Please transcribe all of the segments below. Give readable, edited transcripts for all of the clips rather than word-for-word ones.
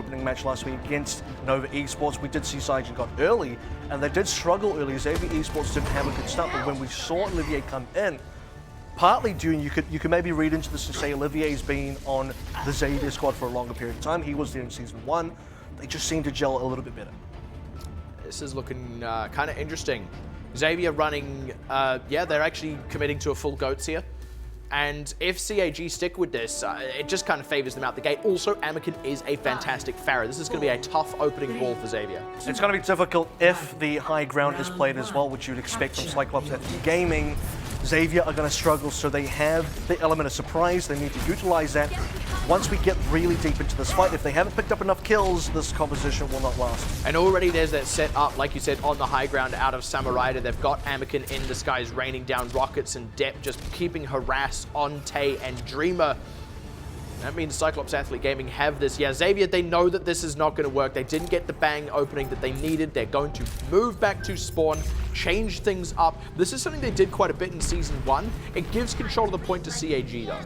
opening match last week against Nova Esports. We did see CYCLOPS got early, and they did struggle early. Xavier Esports didn't have a good start, but when we saw Olivier come in, partly due, you could maybe read into this and say Olivier's been on the Xavier squad for a longer period of time. He was there in Season 1. They just seem to gel a little bit better. This is looking kind of interesting. Xavier running, yeah, they're actually committing to a full GOATs here. And if CAG stick with this, it just kind of favors them out the gate. Also, Anakin is a fantastic Pharah. This is going to be a tough opening ball for Xavier. It's going to be difficult if the high ground is played as well, which you'd expect from CYCLOPS at gaming. Xavier are going to struggle, so they have the element of surprise. They need to utilize that. Once we get really deep into this fight, if they haven't picked up enough kills, this composition will not last. And already there's that set up, like you said, on the high ground out of Samurai. They've got Anakin in the skies raining down rockets and Depp just keeping harass on Tay and Dreamer. That means CYCLOPS Athlete Gaming have this. Yeah, Xavier, they know that this is not going to work. They didn't get the bang opening that they needed. They're going to move back to spawn, change things up. This is something they did quite a bit in Season 1. It gives control of the point to CAG, though.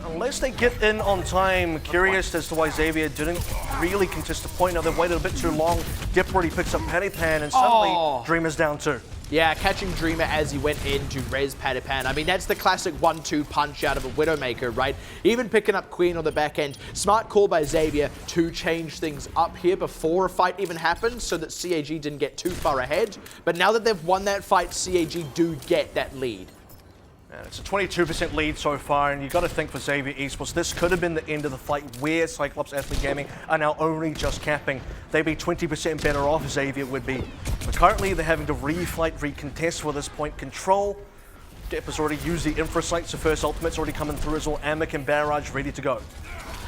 Unless they get in on time, curious as to why Xavier didn't really contest the point. Now they've waited a bit too long. Dip already picks up Padipan, and suddenly Dreamer's down too. Yeah, catching Dreamer as he went in to res Padipan. I mean, that's the classic 1-2 punch out of a Widowmaker, right? Even picking up Queen on the back end. Smart call by Xavier to change things up here before a fight even happened so that CAG didn't get too far ahead. But now that they've won that fight, CAG do get that lead. It's a 22% lead so far, and you've got to think for Xavier Esports, this could have been the end of the fight where CYCLOPS Athlete Gaming are now only just capping. They'd be 20% better off, Xavier would be. But currently, they're having to refight, recontest for this point control. Depp has already used the Infra Sights, the first ultimate's already coming through as well. Amic and Barrage ready to go.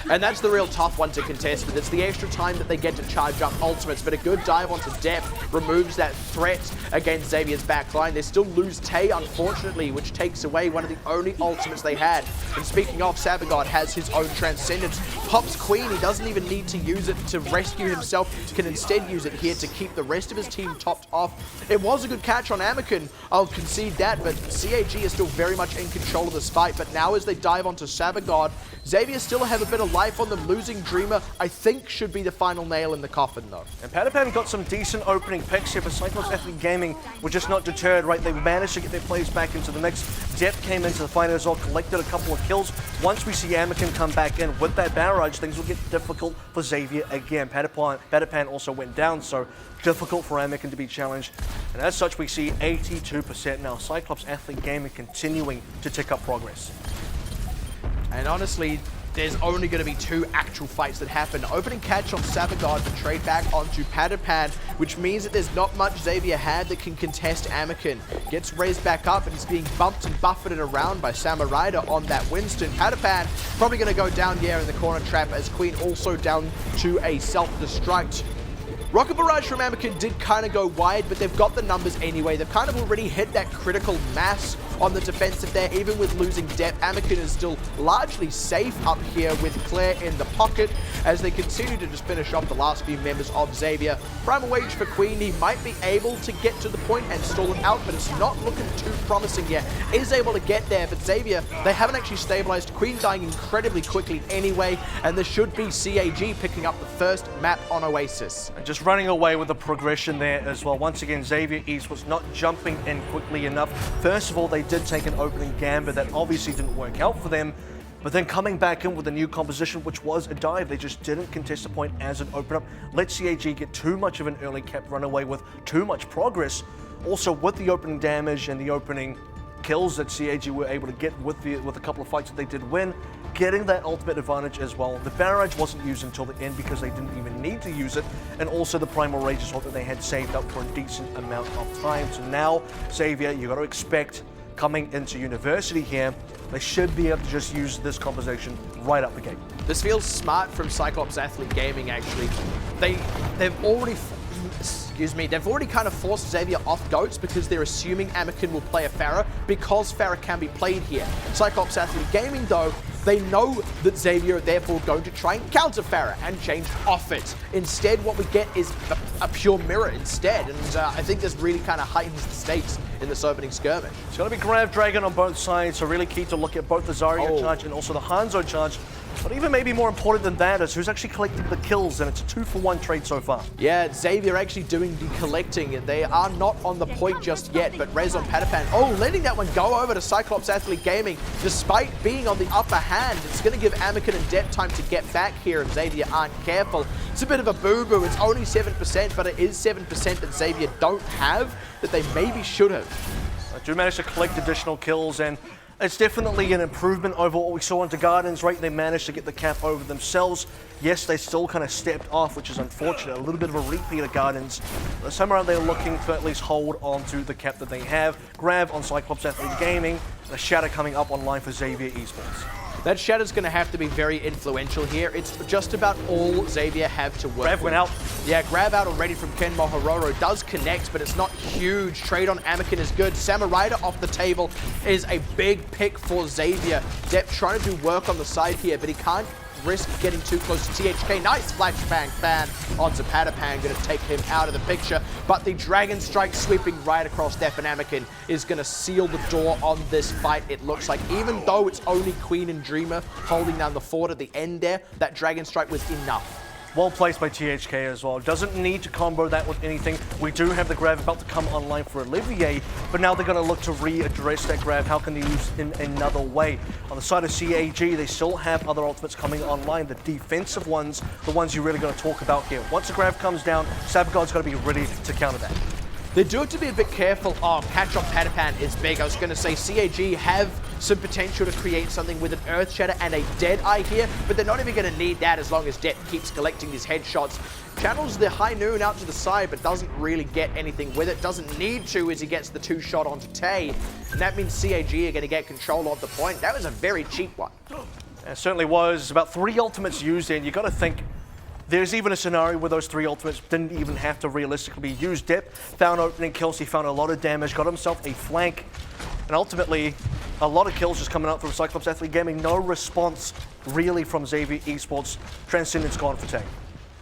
And that's the real tough one to contest, but it's the extra time that they get to charge up ultimates. But a good dive onto Depp removes that threat against Xavier's backline. They still lose Tay, unfortunately, which takes away one of the only ultimates they had. And speaking of, Savagod has his own Transcendence. Pops Queen, he doesn't even need to use it to rescue himself. He can instead use it here to keep the rest of his team topped off. It was a good catch on Anakin, I'll concede that, but CAG is still very much in control of this fight. But now as they dive onto Savagod, Xavier still have a bit of life on them. Losing Dreamer, I think, should be the final nail in the coffin, though. And Padipan got some decent opening picks here, but CYCLOPS Athlete Gaming were just not deterred, right? They managed to get their plays back into the mix. Depp came into the fight as well, collected a couple of kills. Once we see Anakin come back in with that barrage, things will get difficult for Xavier again. Padipan also went down, so difficult for Anakin to be challenged. And as such, we see 82% now. CYCLOPS Athlete Gaming continuing to tick up progress. And honestly, there's only going to be 2 actual fights that happen. Opening catch on Savagod to trade back onto Padipan, which means that there's not much Xavier had that can contest Anakin. Gets raised back up and is being bumped and buffeted around by Samurai on that Winston. Padipan probably going to go down here in the corner trap as Queen also down to a self-destruct. Rocket Barrage from Anakin did kind of go wide, but they've got the numbers anyway. They've kind of already hit that critical mass on the defensive there. Even with losing Depp, Anakin is still largely safe up here with Claire in the pocket as they continue to just finish off the last few members of Xavier. Primal Wage for Queen, he might be able to get to the point and stall it out, but it's not looking too promising yet. Is able to get there, but Xavier, they haven't actually stabilized. Queen dying incredibly quickly anyway, and there should be CAG picking up the first map on Oasis. And just running away with the progression there as well. Once again, Xavier Esports not jumping in quickly enough. First of all, they did take an opening gambit that obviously didn't work out for them, but then coming back in with a new composition, which was a dive, they just didn't contest the point as an open up. Let CAG get too much of an early cap, run away with too much progress. Also, with the opening damage and the opening kills that CAG were able to get with a couple of fights that they did win, getting that ultimate advantage as well. The barrage wasn't used until the end because they didn't even need to use it, and also the Primal Rage as well that they had saved up for a decent amount of time. So now, Xavier, you got to expect coming into University here, they should be able to just use this composition right up the gate. This feels smart from CYCLOPS Athlete Gaming, actually. They've already kind of forced Xavier off goats because they're assuming Anakin will play a Pharah because Pharah can be played here. CYCLOPS Athlete Gaming, though, they know that Xavier are therefore going to try and counter Pharah and change off it. Instead, what we get is a pure mirror instead, and I think this really kind of heightens the stakes in this opening skirmish. It's going to be Grav Dragon on both sides, so really key to look at both the Zarya charge and also the Hanzo charge. But even maybe more important than that is who's actually collecting the kills, and it's a 2-for-1 trade so far. Yeah, Xavier actually doing the collecting. They are not on the point just yet, but Rez on Patapan. Oh, letting that one go over to Cyclops Athlete Gaming. Despite being on the upper hand, it's going to give Anakin and Depp time to get back here if Xavier aren't careful. It's a bit of a boo-boo. It's only 7%, but it is 7% that Xavier don't have that they maybe should have. They do manage to collect additional kills, and it's definitely an improvement over what we saw on the Gardens, right? They managed to get the cap over themselves. Yes, they still kind of stepped off, which is unfortunate. A little bit of a repeat of Gardens. This time around, they're looking to at least hold on to the cap that they have. Grab on Cyclops Athlete Gaming. The Shatter coming up online for Xavier Esports. That Shatter's going to have to be very influential here. It's just about all Xavier have to work Grab went out. Yeah, grab out already from Ken Mohororo. Does connect, but it's not huge. Trade on Anakin is good. Samurida off the table is a big pick for Xavier. Depp trying to do work on the side here, but he can't risk getting too close to THK. Nice flashbang ban onto Patapan, going to take him out of the picture. But the Dragon Strike sweeping right across Depp and Anakin is going to seal the door on this fight, it looks like. Even though it's only Queen and Dreamer holding down the fort at the end there, that Dragon Strike was enough. Well placed by THK as well. Doesn't need to combo that with anything. We do have the grab about to come online for Olivier, but now they're going to look to readdress that grab. How can they use it in another way? On the side of CAG, they still have other ultimates coming online. The defensive ones, the ones you're really going to talk about here. Once the grab comes down, Sabagod's got to be ready to counter that. They do have to be a bit careful. Oh, catch on Patapan is big. I was going to say CAG have some potential to create something with an Earth Shatter and a Deadeye here, but they're not even going to need that as long as Depp keeps collecting these headshots. Channels the High Noon out to the side, but doesn't really get anything with it. Doesn't need to as he gets the 2-shot onto Tay. And that means CAG are going to get control of the point. That was a very cheap one. It certainly was. About 3 ultimates used in. You got to think there's even a scenario where those 3 ultimates didn't even have to realistically be used. Depp found opening kills, he found a lot of damage, got himself a flank, and ultimately a lot of kills just coming out from Cyclops Athlete Gaming. No response really from Xavier Esports. Transcendence gone for Tay.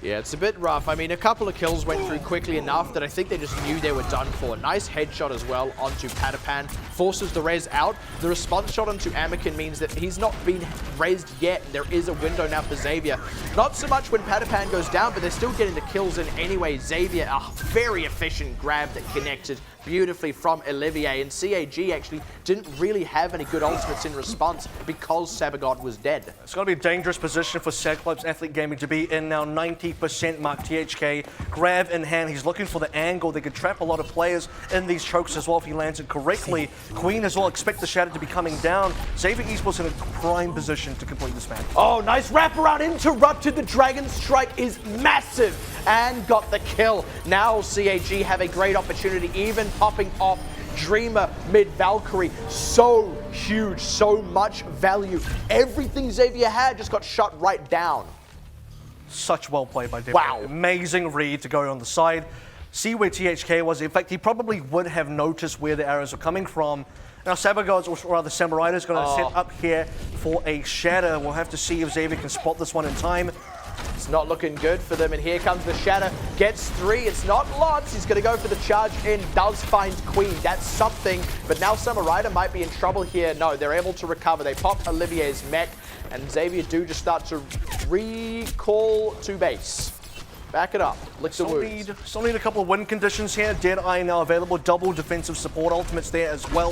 Yeah, it's a bit rough. I mean, a couple of kills went through quickly enough that I think they just knew they were done for. Nice headshot as well onto Patapan. Forces the res out. The response shot onto Anakin means that he's not been rezzed yet. There is a window now for Xavier. Not so much when Patapan goes down, but they're still getting the kills in anyway. Xavier, a very efficient grab that connected beautifully from Olivier, and CAG actually didn't really have any good ultimates in response because Sabagod was dead. It's going to be a dangerous position for Cyclops Athlete Gaming to be in now. 90% mark. THK grab in hand. He's looking for the angle. They could trap a lot of players in these chokes as well if he lands it correctly. Queen as well, expect the Shatter to be coming down. Xavier Esports in a prime position to complete this match. Oh, nice wraparound, interrupted. The Dragon Strike is massive and got the kill. Now CAG have a great opportunity, even popping off Dreamer mid-Valkyrie. So huge, so much value. Everything Xavier had just got shot right down. Such well played by Depp. Wow. Amazing read to go on the side. See where THK was. In fact, he probably would have noticed where the arrows were coming from. Now Sabagod's, or rather Samurai, is going to set up here for a Shatter. We'll have to see if Xavier can spot this one in time. It's not looking good for them, and here comes the Shatter. Gets 3, it's not lots. He's going to go for the charge in, does find Queen. That's something, but now Samurai might be in trouble here. No, they're able to recover. They pop Olivier's mech, and Xavier do just start to recall to base. Back it up. Lick the wounds. Still need a couple of win conditions here. Deadeye now available. Double defensive support ultimates there as well.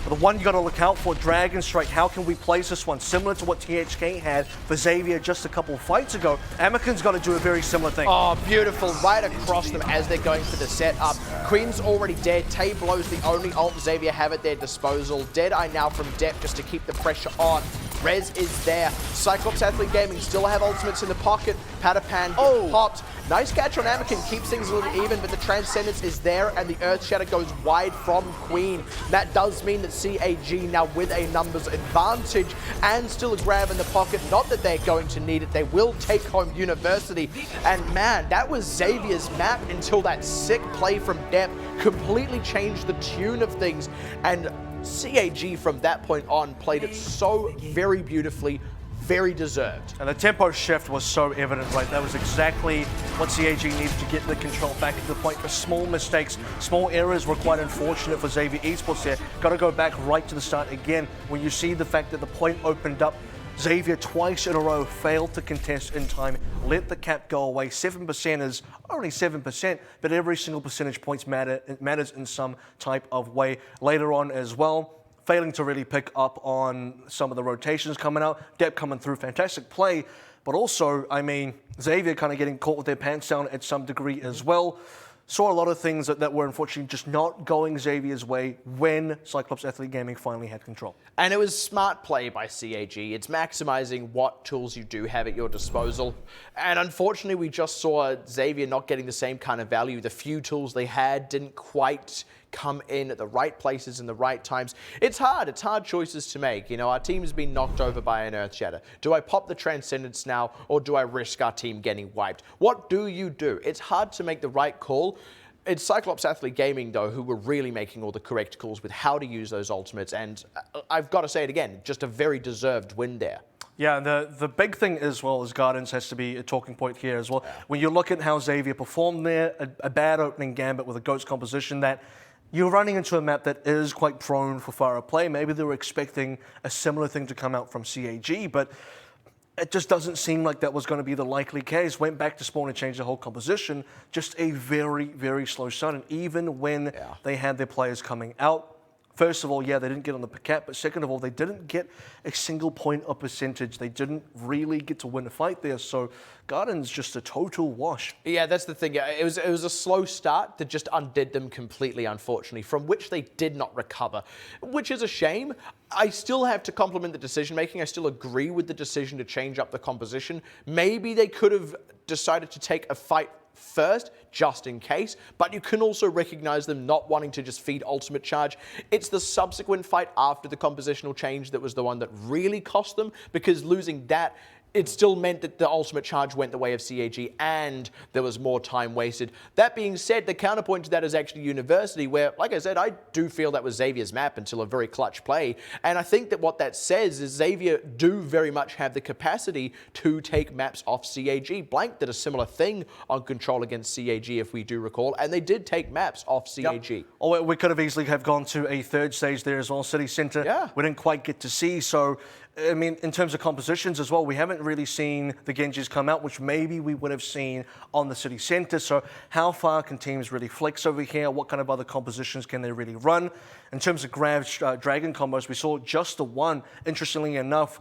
But the one you got to look out for, Dragon Strike. How can we place this one? Similar to what THK had for Xavier just a couple of fights ago. Anakin's got to do a very similar thing. Oh, beautiful. Right across them as they're going for the setup. Queen's already dead. Tay blows the only ult Xavier have at their disposal. Deadeye now from Depp just to keep the pressure on. Rez is there. Cyclops Athlete Gaming still have ultimates in the pocket. Patapan popped. Nice catch on Anakin. Keeps things a little even, but the Transcendence is there, and the Earth Shatter goes wide from Queen. That does mean that CAG now with a numbers advantage and still a grab in the pocket. Not that they're going to need it. They will take home University. And man, that was Xavier's map until that sick play from Depp completely changed the tune of things. And CAG from that point on played it so very beautifully, very deserved. And the tempo shift was so evident, right? That was exactly what CAG needed to get the control back at the point. The small mistakes, small errors were quite unfortunate for Xavier Esports there. Got to go back right to the start again when you see the fact that the point opened up Xavier twice in a row failed to contest in time, let the cap go away. 7% is only 7%, but every single percentage points matters in some type of way. Later on as well, failing to really pick up on some of the rotations coming out. Depp coming through, fantastic play, but also, I mean, Xavier kind of getting caught with their pants down at some degree as well. Saw a lot of things that were unfortunately just not going Xavier's way when CYCLOPS Athlete Gaming finally had control. And it was smart play by CAG. It's maximizing what tools you do have at your disposal. And unfortunately, we just saw Xavier not getting the same kind of value. The few tools they had didn't quite come in at the right places in the right times. It's hard choices to make. You know, our team has been knocked over by an Earth Shatter. Do I pop the Transcendence now, or do I risk our team getting wiped? What do you do? It's hard to make the right call. It's CYCLOPS Athlete Gaming, though, who were really making all the correct calls with how to use those ultimates, and I've got to say it again, just a very deserved win there. Yeah, the big thing as well as Gardens has to be a talking point here as well. When you look at how Xavier performed there, a bad opening gambit with a Ghost composition that you're running into a map that is quite prone for fire play. Maybe they were expecting a similar thing to come out from CAG, but it just doesn't seem like that was going to be the likely case. Went back to spawn and changed the whole composition. Just a very, very slow start. And even when they had their players coming out, first of all, yeah, they didn't get on the cap, but second of all, they didn't get a single point of percentage. They didn't really get to win a fight there. So Garden's just a total wash. Yeah, that's the thing. It was a slow start that just undid them completely, unfortunately, from which they did not recover, which is a shame. I still have to compliment the decision making. I still agree with the decision to change up the composition. Maybe they could have decided to take a fight first, just in case, but you can also recognize them not wanting to just feed ultimate charge. It's the subsequent fight after the compositional change that was the one that really cost them, because losing that, it still meant that the ultimate charge went the way of CAG and there was more time wasted. That being said, the counterpoint to that is actually University, where, like I said, I do feel that was Xavier's map until a very clutch play. And I think that what that says is Xavier do very much have the capacity to take maps off CAG. Blank did a similar thing on Control against CAG, if we do recall, and they did take maps off CAG. Yep. Or we could have easily have gone to a third stage there as well, City Centre. Yeah. We didn't quite get to see, so I mean, in terms of compositions as well, we haven't really seen the Genjis come out, which maybe we would have seen on the City Centre. So how far can teams really flex over here? What kind of other compositions can they really run? In terms of Grav's Dragon combos, we saw just the one. Interestingly enough,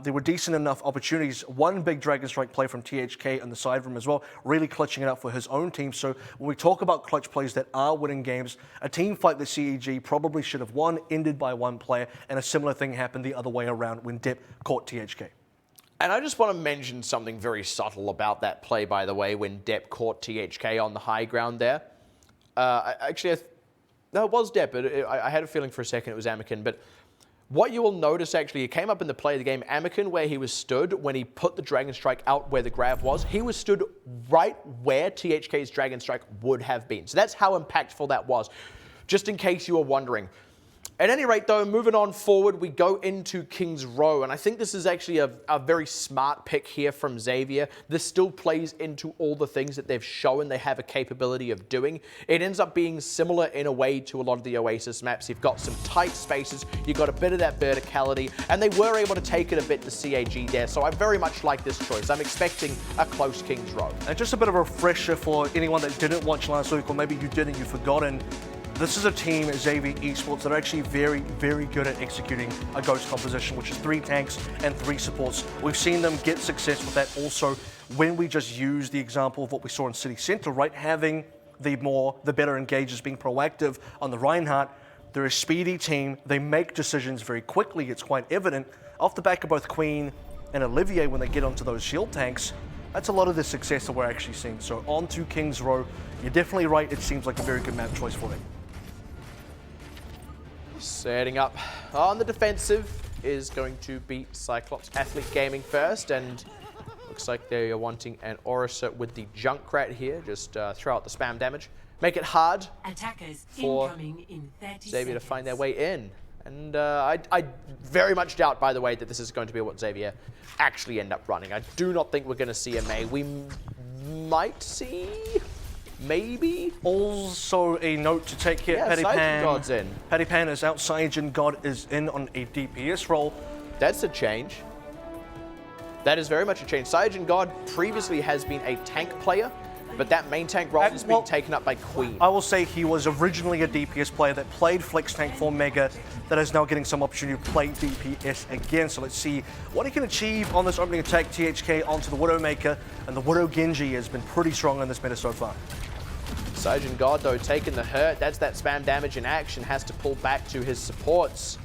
there were decent enough opportunities. One big Dragon Strike play from THK in the side room as well, really clutching it up for his own team. So when we talk about clutch plays that are winning games, a team fight that CEG probably should have won, ended by one player, and a similar thing happened the other way around when Depp caught THK. And I just want to mention something very subtle about that play, by the way, when Depp caught THK on the high ground there. No, it was Depp, but I had a feeling for a second it was Anakin, but what you will notice, actually, it came up in the play of the game, Anakin, where he was stood when he put the Dragon Strike out where the Grav was, he was stood right where THK's Dragon Strike would have been. So that's how impactful that was, just in case you were wondering. At any rate, though, moving on forward, we go into King's Row, and I think this is actually a very smart pick here from Xavier. This still plays into all the things that they've shown they have a capability of doing. It ends up being similar in a way to a lot of the Oasis maps. You've got some tight spaces, you've got a bit of that verticality, and they were able to take it a bit to CAG there, so I very much like this choice. I'm expecting a close King's Row. And just a bit of a refresher for anyone that didn't watch last week, or maybe you did and you've forgotten. This is a team, Xavier Esports, that are actually very, very good at executing a Ghost composition, which is 3 tanks and 3 supports. We've seen them get success with that also when we just use the example of what we saw in City Centre, right? Having the better engagers being proactive on the Reinhardt. They're a speedy team. They make decisions very quickly. It's quite evident. Off the back of both Queen and Olivier, when they get onto those shield tanks, that's a lot of the success that we're actually seeing. So on to King's Row. You're definitely right. It seems like a very good map choice for them. Setting up on the defensive is going to be CYCLOPS Athlete Gaming first, and looks like they are wanting an Orisa with the Junkrat here. Just throw out the spam damage. Make it hard for Xavier to find their way in. And I very much doubt, by the way, that this is going to be what Xavier actually end up running. I do not think we're going to see a Mei. We might see... maybe. Also a note to take here, yeah, Saijin God's in. Paddy Pan is out, Saijin God is in on a DPS role. That's a change. That is very much a change. Cyjin God previously has been a tank player, but that main tank role is being taken up by Queen. I will say he was originally a DPS player that played Flex Tank for Mega, that is now getting some opportunity to play DPS again. So let's see what he can achieve on this opening attack. THK onto the Widowmaker, and the Widow Genji has been pretty strong in this meta so far. Cyjin God, though, taking the hurt. That's that spam damage in action. Has to pull back to his supports.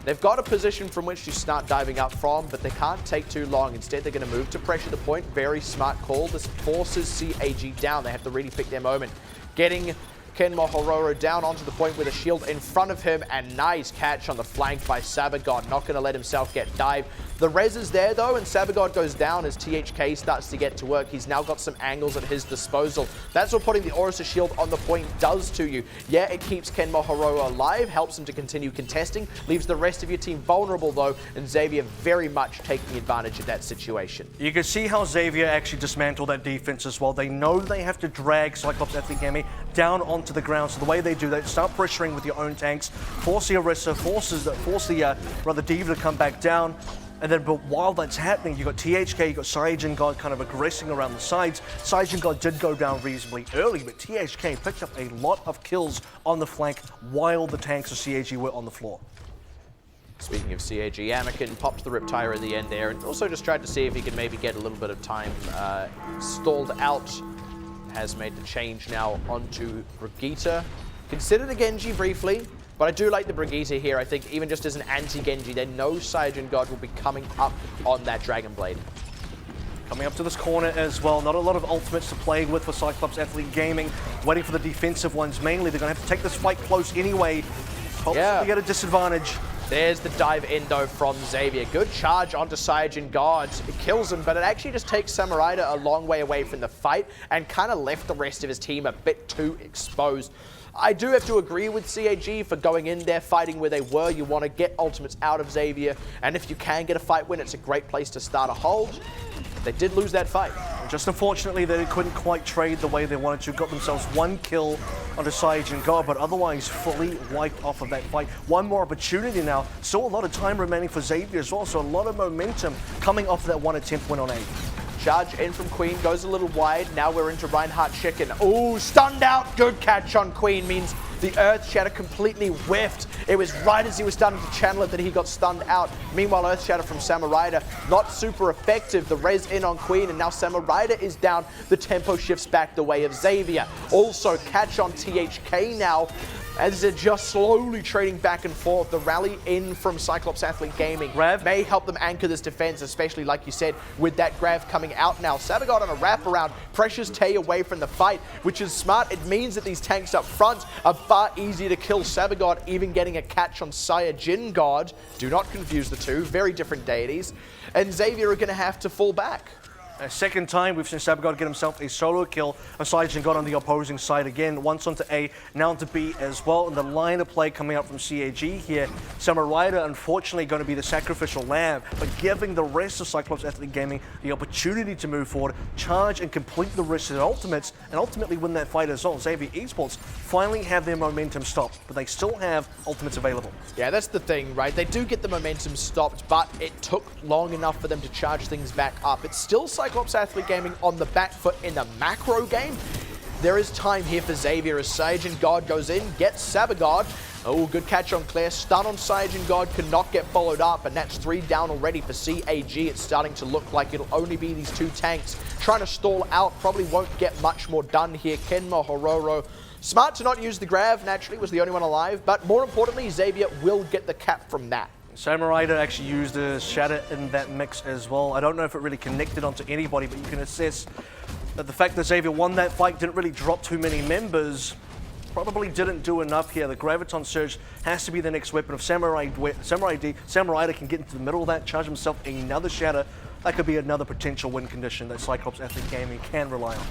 They've got a position from which to start diving up from, but they can't take too long. Instead, they're going to move to pressure the point. Very smart call. This forces CAG down. They have to really pick their moment. Getting Kenmo Hororo down onto the point with a shield in front of him, and nice catch on the flank by Sabagod. Not going to let himself get dived. The res is there though, and Sabagod goes down as THK starts to get to work. He's now got some angles at his disposal. That's what putting the Orisa shield on the point does to you. Yeah, it keeps Kenmo Hororo alive, helps him to continue contesting, leaves the rest of your team vulnerable though, and Xavier very much taking advantage of that situation. You can see how Xavier actually dismantled that defense as well. They know they have to drag Cyclops Athlete Gaming down onto the ground. So the way they do that, start pressuring with your own tanks, force the Orisa, force the Diva to come back down. And then, but while that's happening, you've got THK, you've got Cyjin God kind of aggressing around the sides. Cyjin God did go down reasonably early, but THK picked up a lot of kills on the flank while the tanks of CAG were on the floor. Speaking of CAG, Anakin popped the Riptire at the end there, and also just tried to see if he could maybe get a little bit of time stalled out. Has made the change now onto Brigitte. Considered a Genji briefly, but I do like the Brigitte here. I think even just as an anti-Genji, they know Cyjin God will be coming up on that Dragon Blade. Coming up to this corner as well. Not a lot of ultimates to play with for Cyclops Athlete Gaming. Waiting for the defensive ones mainly. They're going to have to take this fight close anyway. Possibly get a disadvantage. There's the dive in though from Xavier. Good charge onto Cyjin God. It kills him, but it actually just takes Samuraida a long way away from the fight and kind of left the rest of his team a bit too exposed. I do have to agree with CAG for going in there, fighting where they were. You want to get ultimates out of Xavier, and if you can get a fight win, it's a great place to start a hold. They did lose that fight. Just unfortunately, they couldn't quite trade the way they wanted to. Got themselves one kill onto Cyjin God, but otherwise fully wiped off of that fight. One more opportunity now. Still a lot of time remaining for Xavier as well, so a lot of momentum coming off that one attempt win on A. Charge in from Queen, goes a little wide. Now we're into Reinhardt Chicken. Oh, stunned out. Good catch on Queen. Means the Earth Shatter completely whiffed. It was right as he was starting to channel it that he got stunned out. Meanwhile, Earth Shatter from Samuraida, not super effective. The res in on Queen, and now Samuraida is down. The tempo shifts back the way of Xavier. Also, catch on THK now, as they're just slowly trading back and forth. The rally in from Cyclops Athlete Gaming Grav may help them anchor this defense, especially like you said, with that Grav coming out now. Sabagod on a wraparound pressures Tay away from the fight, which is smart. It means that these tanks up front are far easier to kill. Sabagod even getting a catch on Cyjin God. Do not confuse the two, very different deities. And Xavier are going to have to fall back. A second time we've seen Sabagod get himself a solo kill. Cyjin God on the opposing side again. Once onto A, now onto B as well. And the line of play coming out from CAG here. Samuraida unfortunately going to be the sacrificial lamb, but giving the rest of Cyclops Athlete Gaming the opportunity to move forward, charge and complete the rest of their ultimates, and ultimately win that fight as well. Xavier Esports finally have their momentum stopped, but they still have ultimates available. Yeah, that's the thing, right? They do get the momentum stopped, but it took long enough for them to charge things back up. It's still Cyclops Athlete Gaming on the back foot in the macro game. There is time here for Xavier as Cyjin God goes in, gets Sabagod. Oh, good catch on Claire. Stun on Cyjin God cannot get followed up, and that's 3 down already for CAG. It's starting to look like it'll only be these 2 tanks trying to stall out. Probably won't get much more done here. Kenmo Hororo, smart to not use the Grav, naturally, was the only one alive, but more importantly, Xavier will get the cap from that. Samuraida actually used a shatter in that mix as well. I don't know if it really connected onto anybody, but you can assess that the fact that Xavier won that fight, didn't really drop too many members, probably didn't do enough here. The Graviton Surge has to be the next weapon of Samuraida can get into the middle of that, charge himself another shatter. That could be another potential win condition that Cyclops Athlete Gaming can rely on.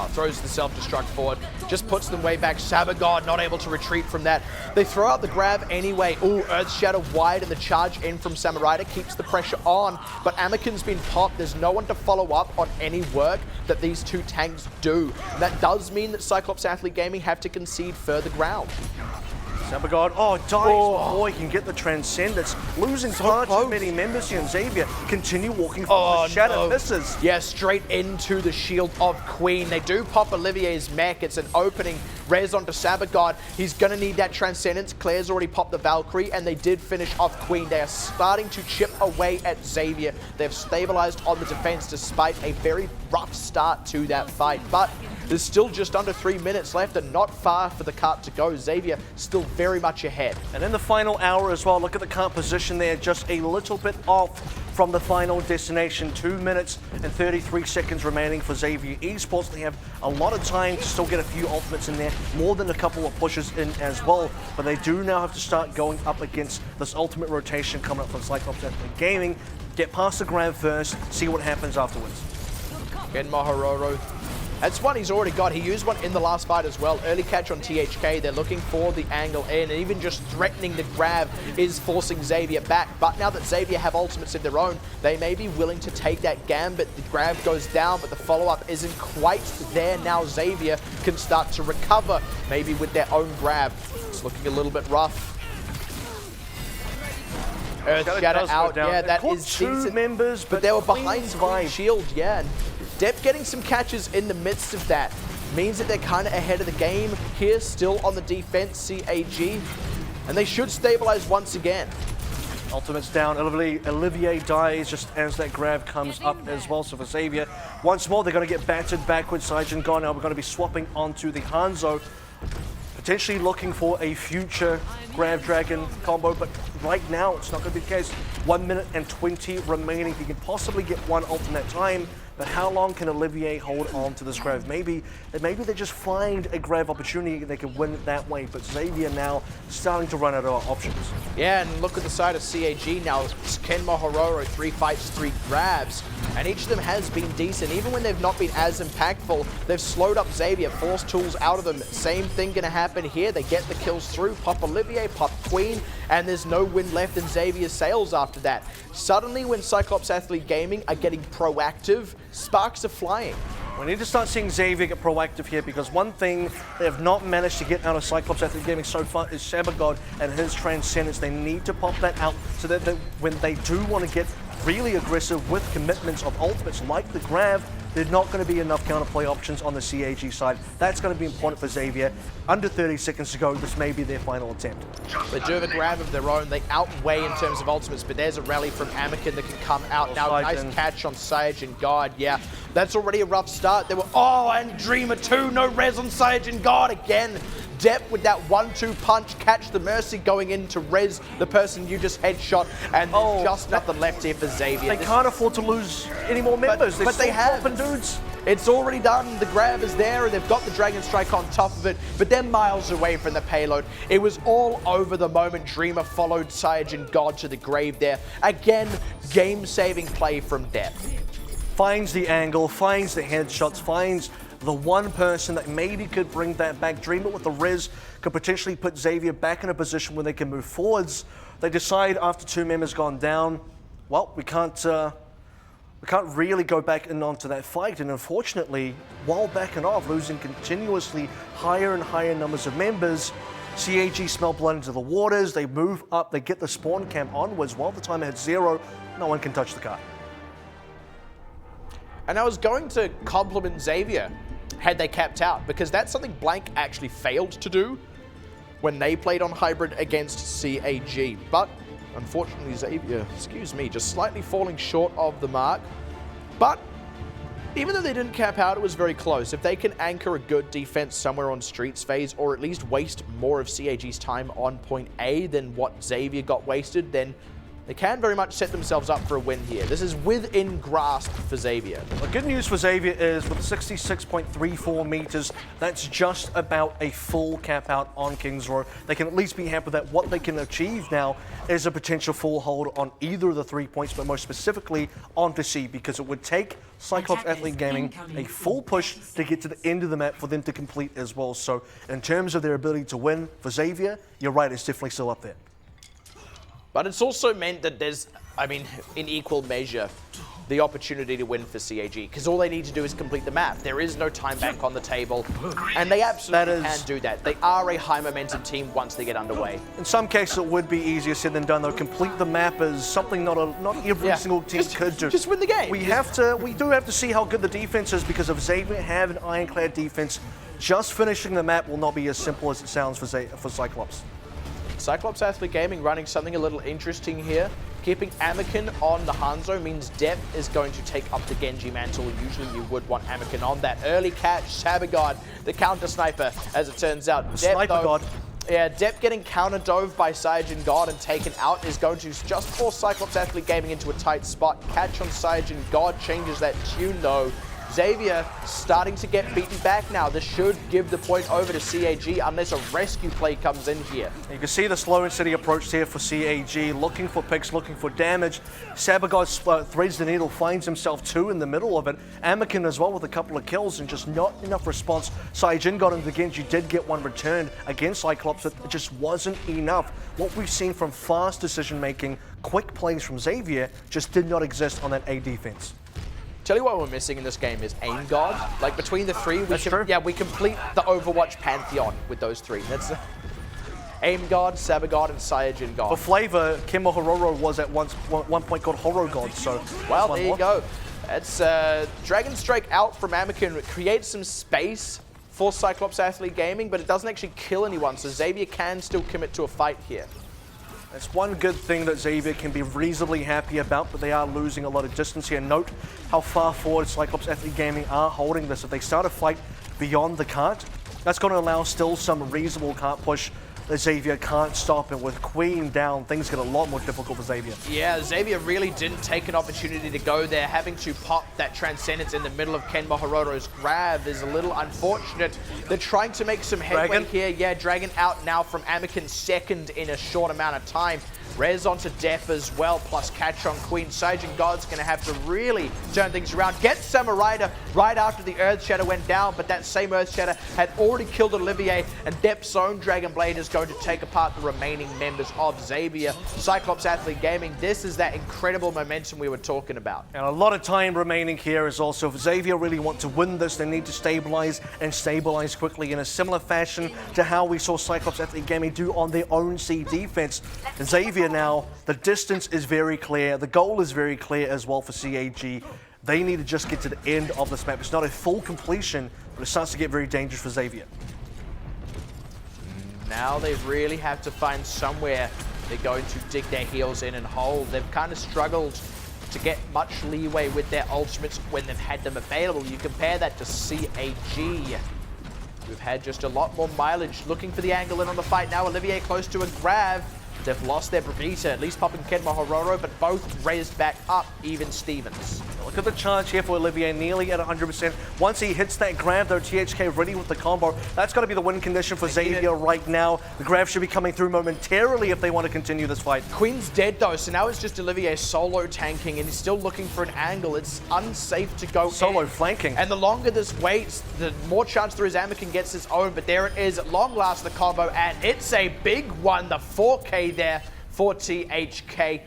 Throws the self-destruct forward, just puts them way back. Sabagod not able to retreat from that. They throw out the Grav anyway. Ooh, Earth Shatter wide, and the charge in from Samuraida keeps the pressure on, but Anakin's been popped. There's no one to follow up on any work that these 2 tanks do. And that does mean that Cyclops Athlete Gaming have to concede further ground. Sabagod, dies before he can get the Transcendence. Losing far too many members here, and Xavier continue walking forward. The Shatter misses. Yeah, straight into the shield of Queen. They do pop Olivier's mech. It's an opening. Res onto Sabagod. He's going to need that Transcendence. Claire's already popped the Valkyrie, and they did finish off Queen. They are starting to chip away at Xavier. They've stabilized on the defense despite a very rough start to that fight. But there's still just under 3 minutes left and not far for the cart to go. Xavier still very much ahead. And in the final hour as well, look at the cart position there, just a little bit off from the final destination. 2 minutes and 33 seconds remaining for Xavier Esports. They have a lot of time to still get a few ultimates in there, more than a couple of pushes in as well. But they do now have to start going up against this ultimate rotation coming up from CYCLOPS Gaming. Get past the grab first, see what happens afterwards. Again, Mahororo. That's one he's already got. He used one in the last fight as well. Early catch on THK. They're looking for the angle in, and even just threatening the grab is forcing Xavier back. But now that Xavier have ultimates of their own, they may be willing to take that gambit. The grab goes down, but the follow-up isn't quite there. Now Xavier can start to recover, maybe with their own grab. It's looking a little bit rough. Earth Shatter out. Yeah, that is decent. Members, but they were behind Queen Shield, yeah. Depp getting some catches in the midst of that means that they're kind of ahead of the game here, still on the defense, CAG, and they should stabilize once again. Ultimate's down. Olivier dies just as that grab comes up as well. So for Xavier, once more, they're going to get battered backwards. Saijin gone. Now we're going to be swapping onto the Hanzo, potentially looking for a future Grab Dragon combo, but right now it's not going to be the case. 1 minute and 20 remaining. He can possibly get one ultimate time, but how long can Olivier hold on to this grab? Maybe they just find a grab opportunity, they can win it that way, but Xavier now starting to run out of options. Yeah, and look at the side of CAG now. Ken Mahororo, 3 fights, 3 grabs, and each of them has been decent. Even when they've not been as impactful, they've slowed up Xavier, forced tools out of them. Same thing gonna happen here. They get the kills through, pop Olivier, pop Queen, and there's no win left in Xavier's sails after that. Suddenly, when CYCLOPS Athlete Gaming are getting proactive, sparks are flying. We need to start seeing Xavier get proactive here, because one thing they have not managed to get out of CYCLOPS Athlete Gaming so far is Sabagod and his Transcendence. They need to pop that out so that when they do want to get really aggressive with commitments of ultimates like the grab, there's not going to be enough counterplay options on the CAG side. That's going to be important for Xavier. Under 30 seconds to go, this may be their final attempt. They do have a grab of their own. They outweigh in terms of ultimates, but there's a rally from Anakin that can come out. Now, nice catch on Sage and God. Yeah, that's already a rough start. They were, and Dreamer 2, no res on Sage and God again. Depp with that 1-2 punch, catch the Mercy going in to res the person you just headshot, and there's just nothing left here for Xavier. They can't afford to lose any more members. But they have. Dudes. It's already done. The grab is there, and they've got the Dragon Strike on top of it, but they're miles away from the payload. It was all over the moment Dreamer followed Sage and God to the grave there. Again, game-saving play from Depp. Finds the angle, finds the headshots, finds the one person that maybe could bring that back. Dreamer with the res could potentially put Xavier back in a position where they can move forwards. They decide after 2 members gone down, well, we can't really go back and onto that fight. And unfortunately, while backing off, losing continuously higher and higher numbers of members, CAG smell blood into the waters. They move up, they get the spawn camp onwards. While the timer hits 0, no one can touch the cart. And I was going to compliment Xavier had they capped out, because that's something Blank actually failed to do when they played on Hybrid against CAG. But unfortunately, Xavier, just slightly falling short of the mark. But even though they didn't cap out, it was very close. If they can anchor a good defense somewhere on Streets phase, or at least waste more of CAG's time on point A than what Xavier got wasted, then they can very much set themselves up for a win here. This is within grasp for Xavier. The good news for Xavier is with 66.34 meters, that's just about a full cap out on Kings Row. They can at least be happy that what they can achieve now is a potential full hold on either of the 3 points, but most specifically onto C, because it would take CYCLOPS Athlete Gaming a full push to get to the end of the map for them to complete as well. So in terms of their ability to win for Xavier, you're right, it's definitely still up there. But it's also meant that there's, in equal measure, the opportunity to win for CAG, because all they need to do is complete the map. There is no time bank on the table, and they absolutely can do that. They are a high momentum team once they get underway. In some cases, it would be easier said than done, though. Complete the map is something not every single team could do. Just win the game. We do have to see how good the defense is, because if Xavier have an ironclad defense, just finishing the map will not be as simple as it sounds for CYCLOPS. CYCLOPS Athlete Gaming running something a little interesting here. Keeping Anakin on the Hanzo means Depp is going to take up the Genji mantle. Usually you would want Anakin on that early catch. Sabagod, the counter sniper, as it turns out. Sniper God. Yeah, Depp getting counter dove by Cyclops God and taken out is going to just force CYCLOPS Athlete Gaming into a tight spot. Catch on Cyclops God changes that tune though. Xavier starting to get beaten back now. This should give the point over to CAG unless a rescue play comes in here. You can see the slow and steady approach here for CAG, looking for picks, looking for damage. Sabagod threads the needle, finds himself two in the middle of it. Anakin as well with a couple of kills and just not enough response. Saijin got into the Genji, did get one returned against CYCLOPS, but it just wasn't enough. What we've seen from fast decision making, quick plays from Xavier just did not exist on that A defense. Tell you what we're missing in this game is aim guard. Like between the three, we complete the Overwatch pantheon with those three. That's aim guard, Sabagod, and Cyclops God. For flavor, Kemo Hororo was at one point called Horo God. So well, there you go. That's Dragon Strike out from Anakin. It creates some space for CYCLOPS Athlete Gaming, but it doesn't actually kill anyone. So Xavier can still commit to a fight here. That's one good thing that Xavier can be reasonably happy about, but they are losing a lot of distance here. Note how far forward CYCLOPS Athlete Gaming are holding this. If they start a fight beyond the cart, that's going to allow still some reasonable cart push that Xavier can't stop, and with Queen down, things get a lot more difficult for Xavier. Yeah, Xavier really didn't take an opportunity to go there. Having to pop that Transcendence in the middle of Ken Mahoroto's grab is a little unfortunate. They're trying to make some headway here. Yeah, Dragon out now from Anakin's second in a short amount of time. Res onto Def as well, plus catch on Queen. Saijin God's going to have to really turn things around. Get Samurai right after the Earth Shatter went down, but that same Earth Shatter had already killed Olivier, and Def's own Dragon Blade is going to take apart the remaining members of Xavier. CYCLOPS Athlete Gaming, this is that incredible momentum we were talking about. And a lot of time remaining here is also, if Xavier really want to win this, they need to stabilize and stabilize quickly in a similar fashion to how we saw CYCLOPS Athlete Gaming do on their own C defense. And Xavier now, the distance is very clear, the goal is very clear as well for CAG. They need to just get to the end of this map. It's not a full completion, but it starts to get very dangerous for Xavier. Now they really have to find somewhere they're going to dig their heels in and hold. They've kind of struggled to get much leeway with their ultimates when they've had them available. You compare that to CAG. We've had just a lot more mileage looking for the angle in on the fight. Now Olivier close to a grab. They've lost their Bravita, at least popping Kenma Hororo, but both raised back up, even Stevens. Look at the charge here for Olivier, nearly at 100%. Once he hits that grab, though, THK ready with the combo. That's got to be the win condition for Xavier right now. The grab should be coming through momentarily if they want to continue this fight. Queen's dead, though, so now it's just Olivier solo tanking, and he's still looking for an angle. It's unsafe to go solo in. Flanking. And the longer this waits, the more chance there is Anakin gets his own, but there it is, at long last, the combo, and it's a big one, the 4K there for THK.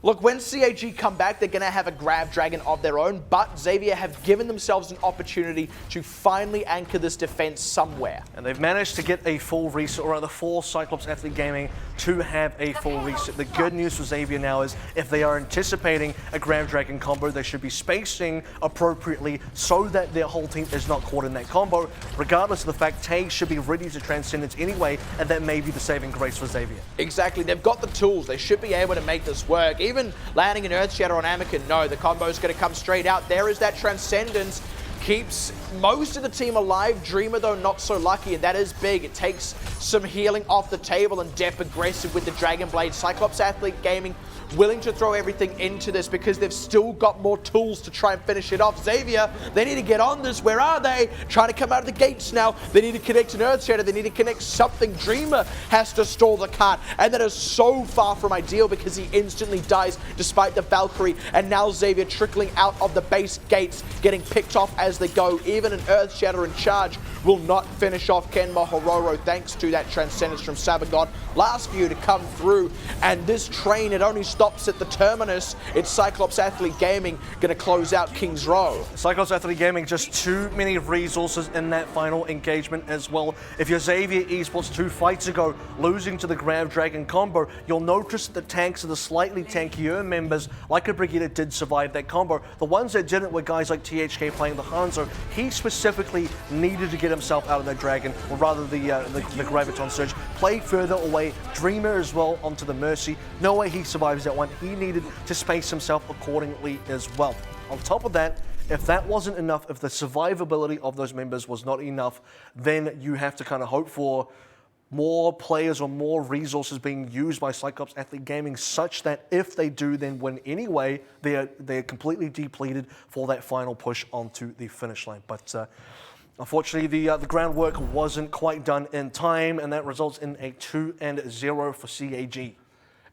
Look, when CAG come back, they're going to have a grab dragon of their own, but Xavier have given themselves an opportunity to finally anchor this defense somewhere. And they've managed to get a full reset, or rather for CYCLOPS Athlete Gaming to have a full reset. The good news for Xavier now is if they are anticipating a grab dragon combo, they should be spacing appropriately so that their whole team is not caught in that combo, regardless of the fact Tay should be ready to Transcendence anyway, and that may be the saving grace for Xavier. Exactly, they've got the tools. They should be able to make this work. Even landing an Earth Shatter on Anakin, no, the combo is going to come straight out. There is that Transcendence. Keeps most of the team alive. Dreamer, though, not so lucky, and that is big. It takes some healing off the table, and Depp aggressive with the Dragon Blade. CYCLOPS Athlete Gaming willing to throw everything into this because they've still got more tools to try and finish it off. Xavier, they need to get on this. Where are they? Trying to come out of the gates now. They need to connect an Earth Shatter. They need to connect something. Dreamer has to stall the cart, and that is so far from ideal because he instantly dies despite the Valkyrie, and now Xavier trickling out of the base gates, getting picked off as they go. Even an Earth Shatter and charge will not finish off Ken Mahororo thanks to that Transcendence from Sabagod. Last few to come through, and this train, it only stops at the terminus. It's Cyclops Athlete Gaming going to close out Kings Row. Cyclops Athlete Gaming, just too many resources in that final engagement as well. If you're Xavier Esports 2 fights ago, losing to the Grab Dragon combo, you'll notice that the tanks are the slightly tankier members, like a Brigitte, did survive that combo. The ones that didn't were guys like THK playing the Hanzo. He specifically needed to get himself out of that Dragon, or rather the Graviton Surge. Play further away, Dreamer as well onto the Mercy. No way he survives that one. He needed to space himself accordingly as well. On top of that, if that wasn't enough, if the survivability of those members was not enough, then you have to kind of hope for more players or more resources being used by Cyclops Athlete Gaming, such that if they do then win anyway, they're completely depleted for that final push onto the finish line. But unfortunately, the groundwork wasn't quite done in time, and that results in a 2-0 for CAG.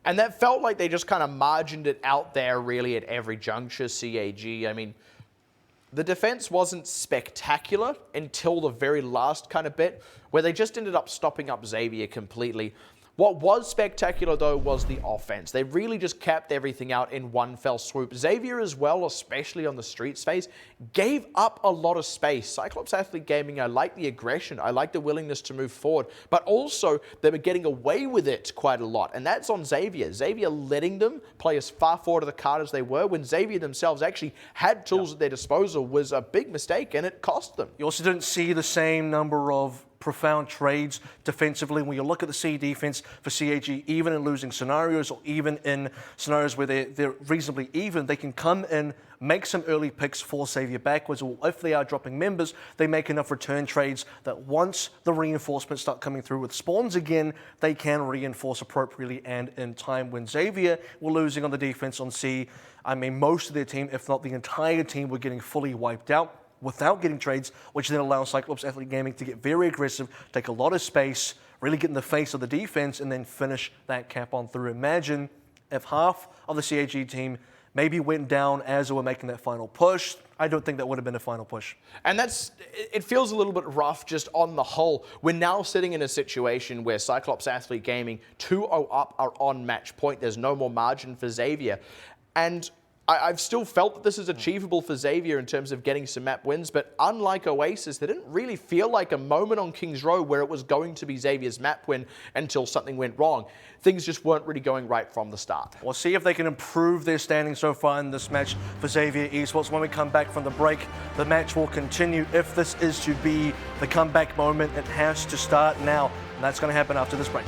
And that felt like they just kind of margined it out there really at every juncture, CAG. I mean, the defense wasn't spectacular until the very last kind of bit, where they just ended up stopping up Xavier completely. What was spectacular, though, was the offense. They really just capped everything out in one fell swoop. Xavier as well, especially on the streets phase, gave up a lot of space. Cyclops Athlete Gaming, I like the aggression. I like the willingness to move forward. But also, they were getting away with it quite a lot. And that's on Xavier. Xavier letting them play as far forward of the card as they were, when Xavier themselves actually had tools at their disposal, was a big mistake, and it cost them. You also didn't see the same number of profound trades defensively. When you look at the C defense for CAG, even in losing scenarios, or even in scenarios where they're reasonably even, they can come in, make some early picks, force Xavier backwards, or if they are dropping members, they make enough return trades that once the reinforcements start coming through with spawns again, they can reinforce appropriately and in time. When Xavier were losing on the defense on C, I mean, most of their team, if not the entire team, were getting fully wiped out without getting trades, which then allows Cyclops Athlete Gaming to get very aggressive, take a lot of space, really get in the face of the defense, and then finish that cap on through. Imagine if half of the CAG team maybe went down as they were making that final push. I don't think that would have been a final push. And it feels a little bit rough just on the whole. We're now sitting in a situation where Cyclops Athlete Gaming 2-0 up are on match point. There's no more margin for Xavier. And I've still felt that this is achievable for Xavier in terms of getting some map wins, but unlike Oasis, there didn't really feel like a moment on Kings Row where it was going to be Xavier's map win until something went wrong. Things just weren't really going right from the start. We'll see if they can improve their standing so far in this match for Xavier Esports. When we come back from the break, the match will continue. If this is to be the comeback moment, it has to start now, and that's going to happen after this break.